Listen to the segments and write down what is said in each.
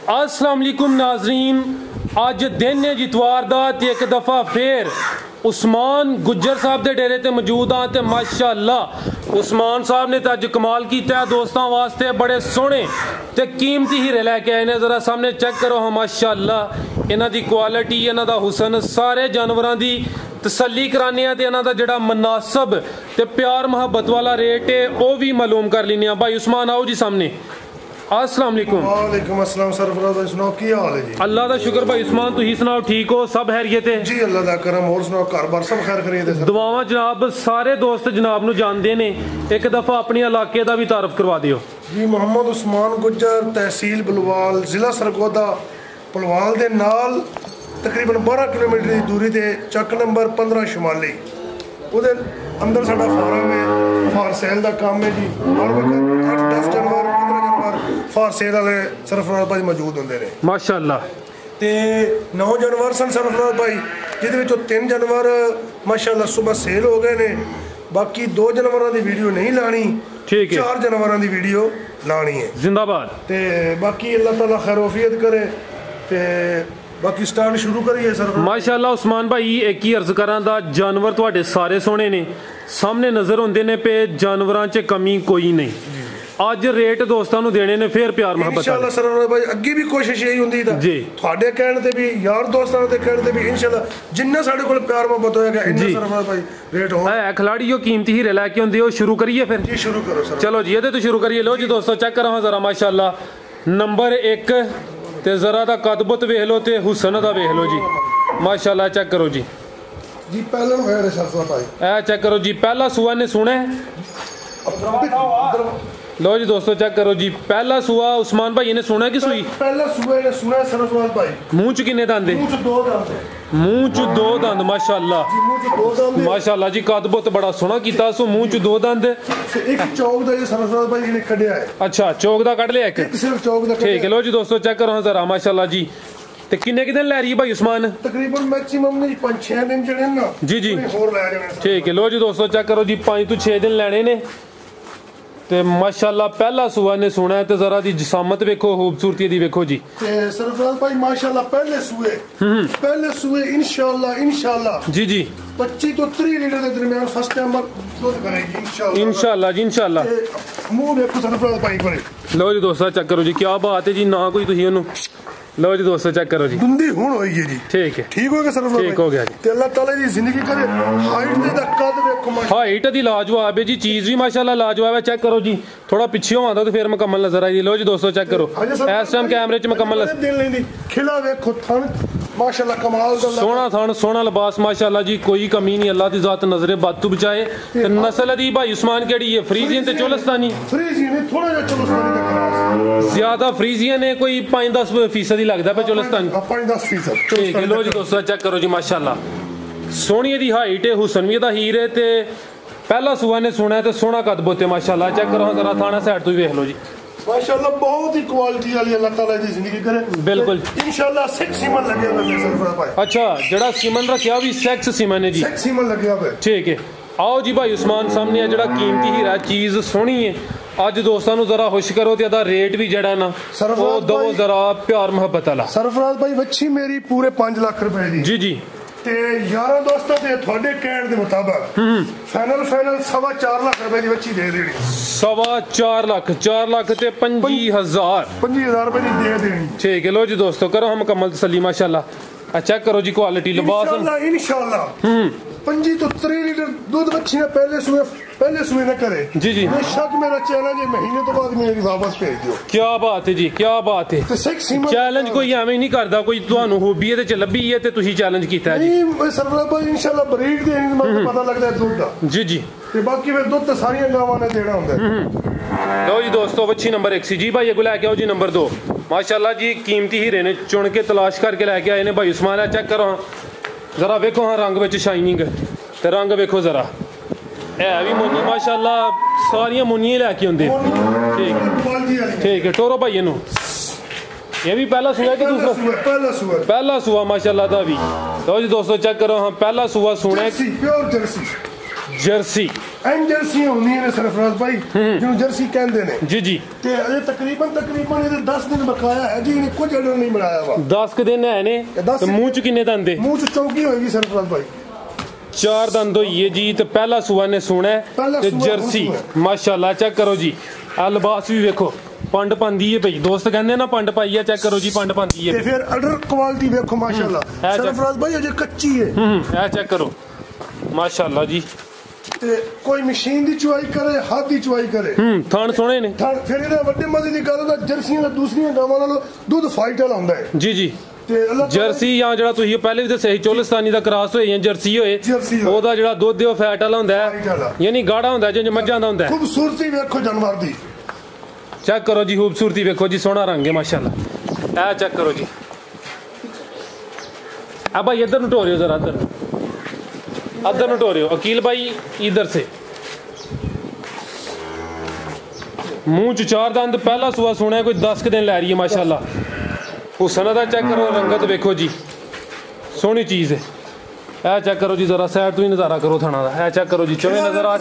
अस्सलाम वालेकुम नाजरीन, अज दिन है जितवार दा ते एक दफ़ा फिर उस्मान गुज्जर साहब के डेरे ते मौजूद हाँ ते माशाअल्लाह उस्मान साहब ने तो अज कमाल किया दोस्तों वास्ते। बड़े सोहने ते कीमती हीरे लैके आए ने, जरा सामने चेक करो हाँ माशाअल्लाह इन्हां दी क्वालिटी, इन्हां दा हुसन, सारे जानवरां दी तसल्ली कराने ते इन्हां दा जिहड़ा मुनासब ते प्यार मुहब्बत वाला रेट है वह भी मालूम कर लेने। भाई उस्मान आओ जी सामने। अस्सलाम वालेकुम। वालेकुम अस्सलाम सरफराज भाई, सुनाओ की हाल है जी? अल्लाह दा शुक्र भाई उस्मान, तुही सुनाओ ठीक हो? सब खैरियत है जी, अल्लाह दा करम। और सुनाओ घर बार सब खैर खैरियत है? दुआवां जनाब। सारे दोस्त जनाब नू जानते ने, एक दफ़ा अपने इलाके का भी तारफ करवा दियो जी। मोहम्मद उस्मान गुज्जर, तहसील बलवाल, जिला सरगोदा, बलवाल दे नाल तकरीबन 12 किलोमीटर की दूरी ते चक नंबर 15 शुमाली उहदे अंदर साडा फार्म है। फार सेल का काम है जी। हर वक्त 8-10 जानवर 15 जानवर फार सेल वाले सरफराज भाई मौजूद होंगे ने माशाअल्लाह। ते 9 जानवर सन सरफराज भाई, जिहदे 3 जानवर माशाअल्लाह सुबह सेल हो गए ने। बाकी 2 जानवरों की वीडियो नहीं लानी, ठीक है, 4 जानवरों की वीडियो लानी है। जिंदाबाद। ते बाकी अल्लाह ताला खैरोफियत करे ते बाकी स्टार्ट शुरू करिए सर। माशाअल्लाह उस्मान भाई, एक ही अर्ज करा दा, जानवर तुहाडे सारे सोहने ने, सामने नजर होंदे ने पे, जानवरां च कमी कोई नहीं। अज रेट दोस्तों को देने ने फिर प्यार मुहब्बत इंशाअल्लाह सर भाई। अगे भी कोशिश यही हुंदी जी, तुहाडे कहण ते भी, यार दोस्तां दे कहण ते भी इंशाअल्लाह जिन्ना साडे कोल प्यार मुहब्बत होएगा इन्ना सर भाई रेट हो। है खिलाड़ी जो कीमती हीरे लैके आंदे हो, शुरू करिए फिर जी। शुरू करो सर। चलो जी, ये तो शुरू करिए। लो जी दोस्तों चेक करो जरा माशाअल्लाह नंबर 1 ते जरा दा कदबुत वेख लो ते हुसन दा वेख लो जी माशाअल्लाह। चेक करो जी जी, पहला होया सरफराज भाई, ए चेक करो जी, पहला सुआ ने सुना है। लो जी दोस्तों चेक करो जी, पहला सुआ उस्मान भाई ने सुना कि सुई? पहला सुआ ने सुना सरफराज भाई। मुंह च किन्ने दंद? मुंह च 2 दंद। मुंह च 2 दंद माशाअल्लाह। मुंह च 2 दंद माशाअल्लाह जी, कदबुत बड़ा सोहना कीता सो। मुंह च 2 दंद। एक चौक दा सरफराज भाई ने कढिया है। अच्छा, चौक दा कढ लिया एक सिर्फ चौक दा। ठीक है। लो जी दोस्तों चेक करो जरा माशाअल्लाह जी। ते किन्ने दिन लै रही है भाई उस्मान? तकरीबन मैक्सिमम ने 5-6 दिन जड़े ना जी जी होर लै जाने। ठीक है। लो जी दोस्तों चेक करो जी, 5 तो 6 दिन लैने ने ते माशाअल्लाह पहला सुआ ने सुना है। ते जरा दी जिसामत वेखो, खूबसूरती दी वेखो जी। ते सरफराज भाई माशाअल्लाह पहले सुए इंशाअल्लाह जी जी 25 तो 30 लीटर के दरमियान फर्स्ट टाइम दूध करेगी इंशाअल्लाह जी इंशाअल्लाह। मुंह देखो सरफराज भाई करे। लो जी दोस्तों चेक करो जी, क्या बात है जी, ना कोई तुसी ओनू। लो जी दोस्तों चेक करो जी, दुंदी हुण होई है जी। ठीक है, ठीक हो गया सरफराज भाई, ठीक हो गया जी। ते अल्लाह ताला दी जिंदगी करे। हाइट दे दा कद देखो माशाअल्लाह, हाइट दी लाजवाब है जी, चीज भी माशाअल्लाह लाजवाब है। चेक करो जी, थोड़ा पीछे हो आंदा तो फिर मुकम्मल नजर आई। लो जी दोस्तों चेक करो, इस टाइम कैमरे च मुकम्मल दिन लेंदी खिला देखो थन माशाअल्लाह कमाल दा। सोहना थन, सोहना लिबास माशाअल्लाह जी, कोई कमी नहीं। अल्लाह दी जात नजरे बद तो बचाए। ते नस्ल दी भाई उस्मान केड़ी है? फ्रीजियन ते चोलस्तानी? फ्रीजियन है, थोड़ा जा चोलस्तानी दा क्रॉस। ज्यादा फ्रीजियन है, कोई 5-10% ही लगदा पे चोलस्तानी। 5-10%। ठीक है। लो जी दोस्तों चेक करो जी माशाअल्लाह, सोहनी दी हाइट है, हुसन भी दा हीर है ते पहला सुआ ने सुना है ते सोहना कदबुत है माशाअल्लाह। चेक करो जरा थाना साइड तो वेख लो जी माशाअल्लाह, बहुत ही क्वालिटी वाली अल्लाह ताला दी जिंदगी करे। बिल्कुल इंशाअल्लाह सेक्स सीमन लगेगा सरफराज भाई। अच्छा, जड़ा सीमन रखिया भी सेक्स सीमन है जी, सेक्स सीमन लगेगा भाई। ठीक है। आओ जी भाई उस्मान सामने जड़ा कीमती हीरा, चीज सोहनी है। अज दोस्तों को जरा खुश करो ते अदा रेट भी जड़ा ना वो दो जरा प्यार मुहब्बत वाला। सरफराज भाई वच्छी मेरी पूरे 5 लाख रुपए दी। जी जी ते यारा दोस्तों ते थोड़े कहण दे मुताबिक फाइनल 4.25 लाख रुपए दी वच्छी दे देनी। 4.25 लाख, 4 लाख ते 25,000 रुपए दी दे देनी। ठीक है। लो जी दोस्तों करो हम मुकम्मल तसल्ली माशाअल्लाह। चेक करो जी क्वालिटी लिबास इंशाअल्लाह 25 तो 30 लीटर दूध वच्छी ने पहले सुए न करे जी जी। बेशक मेरा चैलेंज है, महीने तो बाद मेरी वापस भेज दियो। क्या बात है जी, क्या बात है। चैलेंज कोई एवं नहीं करता, कोई तुहानू हॉबी है ते लभी है ते तुसी चैलेंज कीता है जी। नहीं सरफराज भाई इंशाअल्लाह ब्रीड दे मतलब पता लगदा है दूध दा। जी जी ते बाकी फिर दूध तो सारी गावां ने देना हुंदा है। लो जी दोस्तों वच्छी नंबर 1 सी जी भाई, अगो लैके आओ जी नंबर 2 माशाअल्लाह जी। कीमती हीरे ने चुन के तलाश करके लैके आए ने भाई उस्मान। चेक करो जरा वेखो हाँ रंग विच शाइनिंग ते रंग वेखो जरा, है भी मुन्नी माशाअल्लाह, सारियां मुन्नियां लैके आंदे। ठीक है। टोरो भाई इनू, ये भी पहला सुआ कि दूसरा? पहला सुआ माशाअल्लाह दा भी। लो जी दोस्तों चेक करो हाँ, पहला सुआ सुना है, प्योर जर्सी। जर्सी ਐਂ ਜਰਸੀਆਂ ਹੁੰਦੀਆਂ ਨੇ ਸਰਫਰਾਜ਼ ਭਾਈ ਜਿਹਨੂੰ ਜਰਸੀ ਕਹਿੰਦੇ ਨੇ ਜੀ ਜੀ ਤੇ ਅਜੇ ਤਕਰੀਬਨ ਇਹਦੇ 10 ਦਿਨ ਬਕਾਇਆ ਹੈ ਜੀ, ਇਹਨੇ ਕੁਝ ਆਰਡਰ ਨਹੀਂ ਬਣਾਇਆ ਵਾ। 10 ਕ ਦਿਨ ਹੈ ਨੇ ਤੇ ਮੂੰਹ ਚ ਕਿੰਨੇ ਦੰਦ? ਮੂੰਹ ਚ ਚੌਕੀ ਹੋਏਗੀ ਸਰਫਰਾਜ਼ ਭਾਈ। 4 ਦੰਦ ਹੋਈ ਹੈ ਜੀ ਤੇ ਪਹਿਲਾ ਸੂਆ ਨੇ ਸੋਣਾ ਤੇ ਜਰਸੀ ਮਾਸ਼ਾਅੱਲਾ। ਚੈੱਕ ਕਰੋ ਜੀ, ਆ ਲਿਬਾਸ ਵੀ ਵੇਖੋ, ਪੰਡ ਪਾਂਦੀ ਹੈ ਭਾਈ, ਦੋਸਤ ਕਹਿੰਦੇ ਨਾ ਪੰਡ ਪਾਈ ਹੈ। ਚੈੱਕ ਕਰੋ ਜੀ, ਪੰਡ ਪਾਂਦੀ ਹੈ। ਤੇ ਫਿਰ ਆਰਡਰ ਕੁਆਲਿਟੀ ਵੇਖੋ ਮਾਸ਼ਾਅੱਲਾ ਸਰਫਰਾਜ਼ ਭਾਈ, ਅਜੇ ਕੱਚੀ ਹੈ। ਇਹ ਚੈੱਕ ਕਰੋ ਮਾਸ਼ਾਅੱਲਾ ਜੀ। ਤੇ ਕੋਈ ਮਸ਼ੀਨ ਦੀ ਚੁਆਈ ਕਰੇ, ਹੱਥ ਦੀ ਚੁਆਈ ਕਰੇ। ਥਣ ਸੋਹਣੇ ਨੇ। ਫਿਰ ਇਹਦਾ ਵੱਡੇ ਮਜ਼ੇ ਦੀ ਗੱਲ ਹੈ, ਜਰਸੀਆਂ ਦਾ ਦੂਸਰੀਆਂ ਗਾਵਾਂ ਨਾਲੋਂ ਦੁੱਧ ਫਾਈਟ ਵਾਲਾ ਹੁੰਦਾ ਹੈ ਜੀ ਜੀ। ਜਰਸੀ ਜਾਂ ਜਿਹੜਾ ਤੁਸੀਂ ਪਹਿਲੇ ਵੀ ਦੱਸਿਆ ਸੀ ਚੋਲਿਸਤਾਨੀ ਦਾ ਕ੍ਰਾਸ ਹੋਏ ਜਾਂ ਜਰਸੀ ਹੋਏ, ਉਹਦਾ ਜਿਹੜਾ ਦੁੱਧ ਉਹ ਫੈਟ ਵਾਲਾ ਹੁੰਦਾ ਹੈ, ਯਾਨੀ ਗਾੜਾ ਹੁੰਦਾ ਜਿਵੇਂ ਮੱਝਾਂ ਦਾ ਹੁੰਦਾ। ਖੂਬਸੂਰਤੀ ਵੇਖੋ ਜਾਨਵਰ ਦੀ, ਚੈੱਕ ਕਰੋ ਜੀ, ਖੂਬਸੂਰਤੀ ਵੇਖੋ ਜੀ, ਸੋਹਣਾ ਰੰਗ ਹੈ ਮਾਸ਼ਾਅੱਲਾ। ਇਹ ਚੈੱਕ ਕਰੋ ਜੀ। अब भाई इधर नटोरियो जरा, अदर नटोरियो अकील भाई इधर से। मुंह च 4 दंद, पहला सुआ सुना कोई 10 दिन लै रही है माशाल्लाह। हुसन दा चेक करो, रंगत देखो जी, सोहनी चीज़ है। ए चेक करो जी, जरा साइड तो ही नज़ारा करो थाना दा। ए चेक करो जी, चवे नजर आ,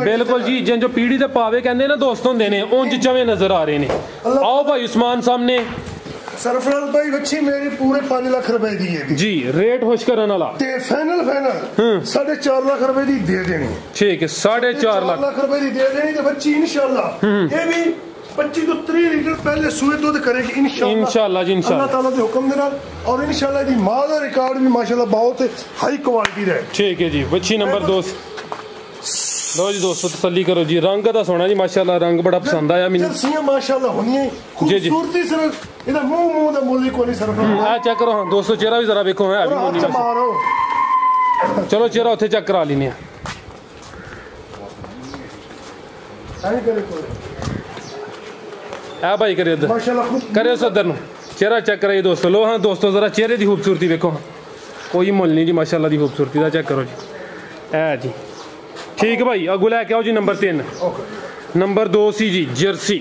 बिल्कुल जी जिन जो पीढ़ी दे पावे कहंदे ना दोस्त होंदे ने, उंज चवे नजर आ रहे ने। आओ भाई उस्मान सामने। सरफराज भाई बच्ची मेरी पूरे 5 लाख रुपए दी है जी, रेट खुश करने वाला ते फाइनल 4.5 लाख रुपए दी दे देनी। ठीक है, 4.5 लाख रुपए दी दे देनी ते बच्ची इंशाल्लाह ये भी 25 तो 30 लीटर पहले सुए दूध करेगी इंशाल्लाह जी, इंशाल्लाह अल्लाह ताला के हुक्म दे नाल। और इंशाल्लाह दी मां दा रिकॉर्ड भी माशाल्लाह बहुत हाई क्वालिटी रहे। ठीक है जी, बच्ची नंबर 2। लो जी दोस्तों तसल्ली करो जी, रंग दा सोना जी माशाल्लाह, रंग बड़ा पसंद आया मैनू। जर्सियां माशाल्लाह होनी है, खूबसूरती सिर्फ इधर मुंह दा मोली को नहीं सरफ। आ चेक करो हां दोस्तों, चेहरा भी जरा देखो, है अभी मोली मारो। चलो चेहरा उथे चेक करा लेने हैं। आ भाई करे इधर, माशाल्लाह करे उस उधर नु चेहरा चेक कराइए दोस्तों। लो हाँ दोस्तों जरा चेहरे की खूबसूरती देखो, कोई मुल नहीं जी माशाल्लाह दी खूबसूरती दा। चेक करो जी, है जी ठीक है भाई। अगू लैके आओ जी नंबर 3। नंबर 2 सी जी जर्सी,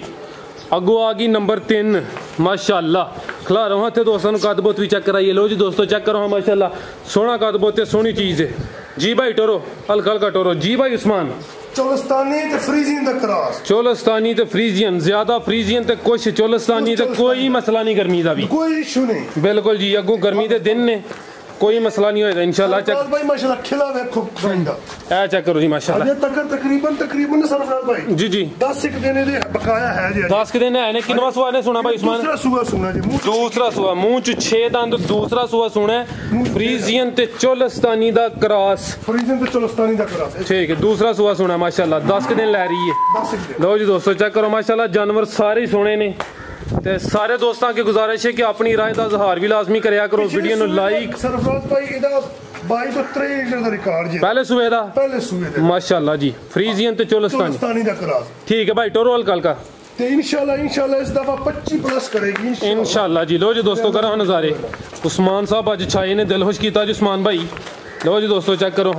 अगू आ गई नंबर 3 माशाल्लाह। खिला रहा हूँ इतने दोस्तों कद बोत भी चेक कराइए। लो जी दोस्तों चेक करो हाँ माशाल्लाह, सोहना कद बोत है, सोहनी चीज़ है जी भाई। टोरो हल्का हल्का टोरो जी भाई उस्मान। चोलस्तानी ते फ्रीजियन दा क्रॉस, चोलस्तानी ते फ्रीजियन, ज्यादा फ्रीजियन ते कुछ चोलस्तानी ते कोई मसला नहीं, गर्मी का भी कोई इशू नहीं, बिल्कुल जी। अगू गर्मी के दिन ने, कोई मसला नहीं होएगा इंशाल्लाह। चेक भाई माशाल्लाह खिला देखो बंदा, ए चेक करो जी माशाल्लाह। अजे तक तकरीबन सरफराज भाई जी जी 10 दिन दे बकाया है जी। 10 दिन है ने। कितना सुआ ने सुना भाई उस्मान? दूसरा सुआ सुना जी, दूसरा सुआ, मुंह च 6 दंद, दूसरा सुआ सुना है। फ्रीजियन ते चोलस्तानी दा क्रॉस, फ्रीजियन ते चोलस्तानी दा क्रॉस, ठीक है। दूसरा सुआ सुना माशाल्लाह, 10 दिन लै रही है। 10 दिन। लो जी दोस्तों चेक करो माशाल्लाह, जानवर सारे सोने ने। ते सारे दोस्तों की गुजारिश है कि अपनी राय का इजहार भी लाजमी करया करो, वीडियो नु लाइक। सरफराज भाई इदा 22 तो 23 लीटर दा रिकॉर्ड जी, पहले सुबह दा, पहले सुबह दा माशाल्लाह जी। फ्रीजियन ते चोलस्तानी दा क्रॉस, ठीक है भाई। टोरो हल्का हल्का ते इंशाल्लाह इस दफा 25 प्लस करेगी इंशाल्लाह जी। लो जी दोस्तों करो नज़ारे, उस्मान साहब अज छाए ने, दिल खुश किया जी उस्मान भाई। लो जी दोस्तों चेक करो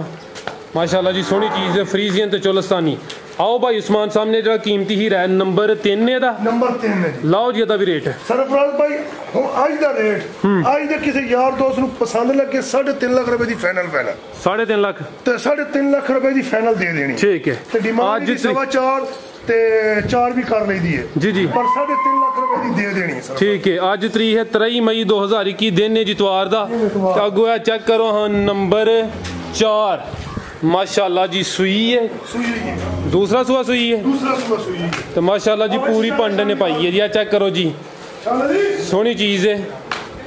माशाल्लाह जी, सोहनी चीज़ है फ्रीजियन ते चोलस्तानी। आओ भाई उस्मान सामने जो कीमती हीरा है नंबर 3 है दा, नंबर 3 है जी। लाओ जी, भी रेट सरफराज भाई आज दा रेट आज दे किसी यार दोस्त नु पसंद लगे 3.5 लाख रुपए दी फाइनल 3.5 लाख ते 3.5 लाख रुपए दी फाइनल दे देनी, ठीक है। ते डिमांड आज 4.5 ते 4 भी कर ली है जी जी, पर 3.5 लाख रुपए दी दे देनी, ठीक है। आज तरीक है 23 मई 2021 दिन है जितवार दा। अगो है चेक करो हाँ नंबर 4 माशाल्लाह जी, सुई है, दूसरा सुआ सुई है, दूसरा सुआ सुई है। तो माशाल्लाह जी पूरी पंड ने पाई है जी। चेक करो जी, सोहनी चीज़ है।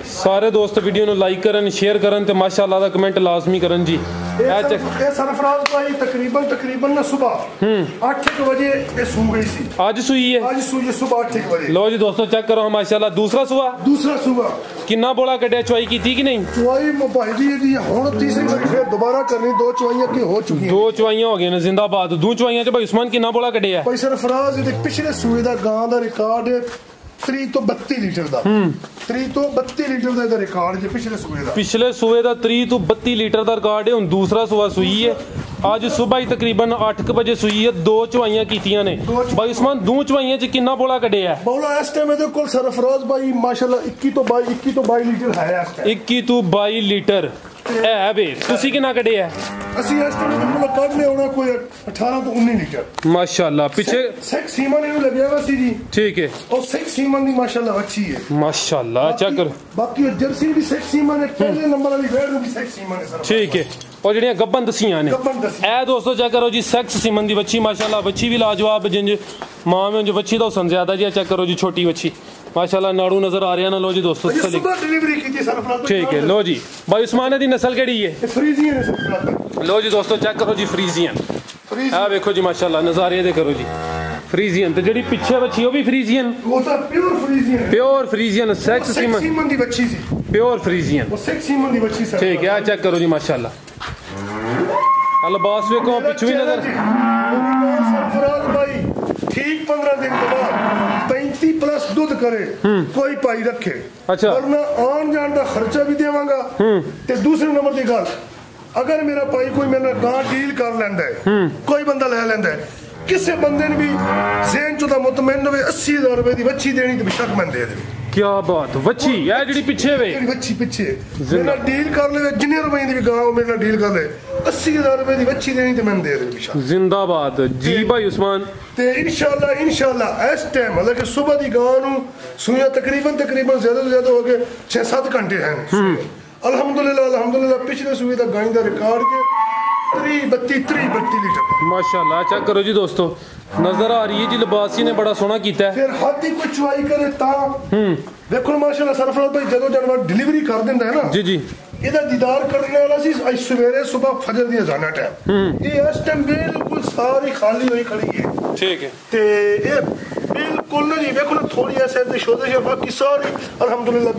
सारे दोस्त वीडियो ਨੂੰ लाइक करन, शेयर करन ते माशाल्लाह दा कमेंट लाजमी करन जी। ये सरफराज भाई तकरीबन ना सुबह 8 बजे ये सू गई सी, आज सुई है, आज सुई है सुबह 8 बजे। लो जी दोस्तों चेक करो माशाल्लाह, दूसरा सुबह किन्ना बोला कटिया, चुआई की थी कि नहीं? चुआई भाई जी हुन तीसरी बार फिर दोबारा करनी, 2 चुआइयां की हो चुकी हैं, 2 चुआइयां हो गई ने जिंदाबाद। 2 चुआइयां च भाई उस्मान किन्ना बोला कटिया भाई सरफराज दे पिछले सूए दा गां दा रिकॉर्ड 3 तो 32 लीटर दा, 3 तो 32 लीटर दा रिकॉर्ड जे पिछले सूए दा 3 तो 32 लीटर दा रिकॉर्ड है। हुन दूसरा सुआ सुई है, आज सुबह ही तकरीबन 8 बजे सुई है। 2 चुआइयां कीतियां ने भाई उस्मान। 2 चुआइयां च किन्ना बोला कटिया है? बोला इस टाइम मेरे कोल सरफराज भाई माशाल्लाह 21 तो 22 लीटर है इस टाइम, 21 तो 22 लीटर है बे। तुसी किन्ना कटिया है? ਅਸੀਂ ਇਸ ਟਾਈਮ ਮਤਲਬ ਕੱਢ ਲਿਆ ਹੋਣਾ ਕੋਈ 18 ਤੋਂ 19 ਲੀਟਰ माशाल्लाह पीछे सिख सीमन ਇਹਨੂੰ ਲੱਗਿਆ ਵਾ ਸੀ ਜੀ ठीक है और सिख सीमन ਦੀ ਮਾਸ਼ਾਅੱਲਾ ਅੱਛੀ ਹੈ माशाल्लाह चेक कर ਬਾਕੀ ਉਹ ਜਰਸੀ ਵੀ ਸਿਖ ਸੀਮਨ ਹੈ ਪਹਿਲੇ ਨੰਬਰ ਵਾਲੀ ਵੇੜ ਨੂੰ ਵੀ ਸਿਖ ਸੀਮਨ ਹੈ ਸਰ ठीक है और ਜਿਹੜੀਆਂ ਗੱਬਨ ਦਸੀਆਂ ਨੇ ਗੱਬਨ ਦਸੀਆਂ ਇਹ ਦੋਸਤੋ ਚੈੱਕ ਕਰੋ ਜੀ ਸੈਕਸ ਸਿਮਨ ਦੀ ਵੱਛੀ ਮਾਸ਼ਾਅੱਲਾ ਵੱਛੀ ਵੀ ਲਾਜਵਾਬ ਜਿੰਜ ਮਾਂ ਵਿੱਚ ਵੱਛੀ ਦਾ ਹੁਸਨ ਜ਼ਿਆਦਾ ਜੀ ਚੈੱਕ ਕਰੋ ਜੀ ਛੋਟੀ ਵੱਛੀ माशाल्लाह नाड़ू नजर आ रहा है ना लो जी दोस्तों सुबह डिलीवरी की थी सरफराज ठीक है लो जी भाई उस्मान दी नस्ल केड़ी है फ्रीजियन है सरफराज लो जी दोस्तों चेक करो जी फ्रीजियन आ देखो जी माशाल्लाह नजारे दे करो जी फ्रीजियन ते जेडी पीछे बच्ची वो भी फ्रीजियन वो तो प्योर फ्रीजियन सेक्स सीमन दी बच्ची सी प्योर फ्रीजियन वो सेक्स सीमन दी बच्ची सर ठीक है चेक करो जी माशाल्लाह अलबास देखो पीछे भी नजर सरफराज भाई ठीक 15 दिन के बाद 35 प्लस दूध करे कोई पाई रखे अच्छा वरना आन जान का खर्चा भी देवांगा ते दूसरे नंबर की गल अगर मेरा भाई कोई मेरे गां डील कर लेंदा है कोई बंदा ले लेंदा है किसी बंदे ने भी ज़हन चो मुतमैन होवे 80,000 रुपए की वच्छी देनी तो बेशक मैं दे देवी क्या बात वच्छी ये जेडी पीछे वे वच्छी पीछे मेरा डील कर ले जिन्ने रुपए दी भी गां मेरे नाल डील कर ले 80,000 रुपए की वच्छी देनी तो मैं दे देवी बेशक जिंदाबाद जी भाई उस्मान ते इंशाल्लाह इस टाइम मतलब कि सुबह दी गां नु सुइयां तकरीबन ज्यादा तो ज्यादा हो गए 6-7 घंटे हैं अल्हम्दुलिल्लाह पिछले सुबह तक गाय का रिकॉर्ड के 32 लीटर माशाल्लाह चेक करो जी दोस्तों नजर आ रही है जी लिबासी ने बड़ा सोहना कीता है फिर हाथी को चुवाई करे ता देखो माशाल्लाह सरफराज भाई जदों जानवर डिलीवरी कर दिंदा है ना जी जी ਇਹਦਾ ਦੀਦਾਰ ਕਰਨ ਵਾਲਾ ਸੀ ਅੱਜ ਸਵੇਰੇ ਸਵੇਰ ਫਜਰ ਦੀ ਅਜ਼ਾਨਾਂ ਟਾਈਮ ਇਹ ਇਸ ਟਾਈਮ ਬਿਲਕੁਲ ਸਾਰੀ ਖਾਲੀ ਹੋਈ ਖੜੀ ਹੈ ਠੀਕ ਹੈ ਤੇ ਇਹ ਬਿਲਕੁਲ ਨਾ ਜੀ ਵੇਖੋ ਨਾ ਥੋੜੀ ਐਸੇ ਤੇ ਸ਼ੋਦੇ ਸ਼ੇ ਬਾਕੀ ਸਾਰੀ ਅਲਹਮਦੁਲਿਲਾ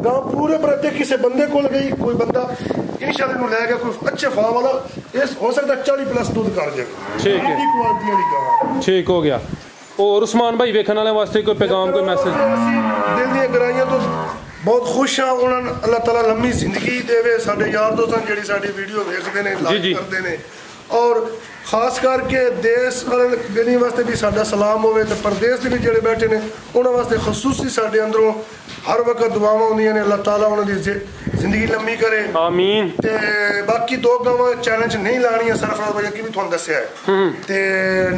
ਗਾਂ ਪੂਰੇ ਬਰਤੇ ਕਿਸੇ ਬੰਦੇ ਕੋਲ ਗਈ ਕੋਈ ਬੰਦਾ ਇਨਸ਼ਾਅੱਲਾ ਨੂੰ ਲੈ ਗਿਆ ਕੋਈ ਅੱਛੇ ਫਾਰਮ ਵਾਲਾ ਇਸ ਹੋ ਸਕਦਾ 40 ਪਲੱਸ ਦੁੱਧ ਕਰ ਜਾਵੇ ਠੀਕ ਹੈ ਕੁਆਲਿਟੀ ਵਾਲੀ ਗਾਂ ਠੀਕ ਹੋ ਗਿਆ और उस्मान भाई वेखण वाले वास्ते कोई पैगाम कोई मैसेज दिल दी गहराइयां तो बहुत खुश हाँ उन्होंने अल्लाह ताला लंबी जिंदगी देवे साडे यार दोस्त जिहड़ी साडी वीडियो देखते हैं लाइक करते हैं और खास करके देश वाले वास्ते भी साडा सलाम होवे ते परदेश दे भी जिहड़े बैठे ने उन्हां वास्ते खसूसी साडे अंदरों हर वक्त दुआवां होंदियां ने अल्लाह ताला उन्हां दी जिंदगी लंबी करे आमीन ते बाकी दो गावां चैलेंज नहीं लाणियां सरफराज भाई की भी तुहानू दस्सिया है ते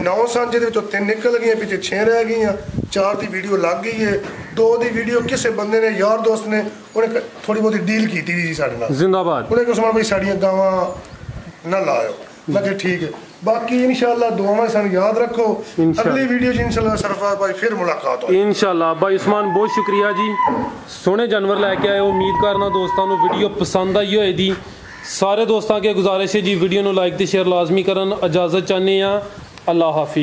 9 सांझे दे विचों 3 निकल गईयां पीछे 6 रह गईयां 4 दी वीडियो लग गई है 2 दी वीडियो किसी बंदे ने यार दोस्त ने उन्हें थोड़ी बहुत डील की थी जी साडे नाल जिंदाबाद उन्हें उस्मान भाई साडियां गावां ना लायो मैं कहा ठीक है बाकी इंशाल्लाह दुआवां सन याद रखो अगली वीडियो इंशाल्लाह सरफराज भाई फिर मुलाकात हो इंशाल्लाह भाई उस्मान बहुत शुक्रिया जी सोहने जानवर लेके आए उम्मीद करना दोस्तों को वीडियो पसंद आई होएगी सारे दोस्तों के गुजारिश है जी वीडियो को लाइक ते शेयर लाजमी करन इजाजत चाहते हैं अल्लाह हाफिज।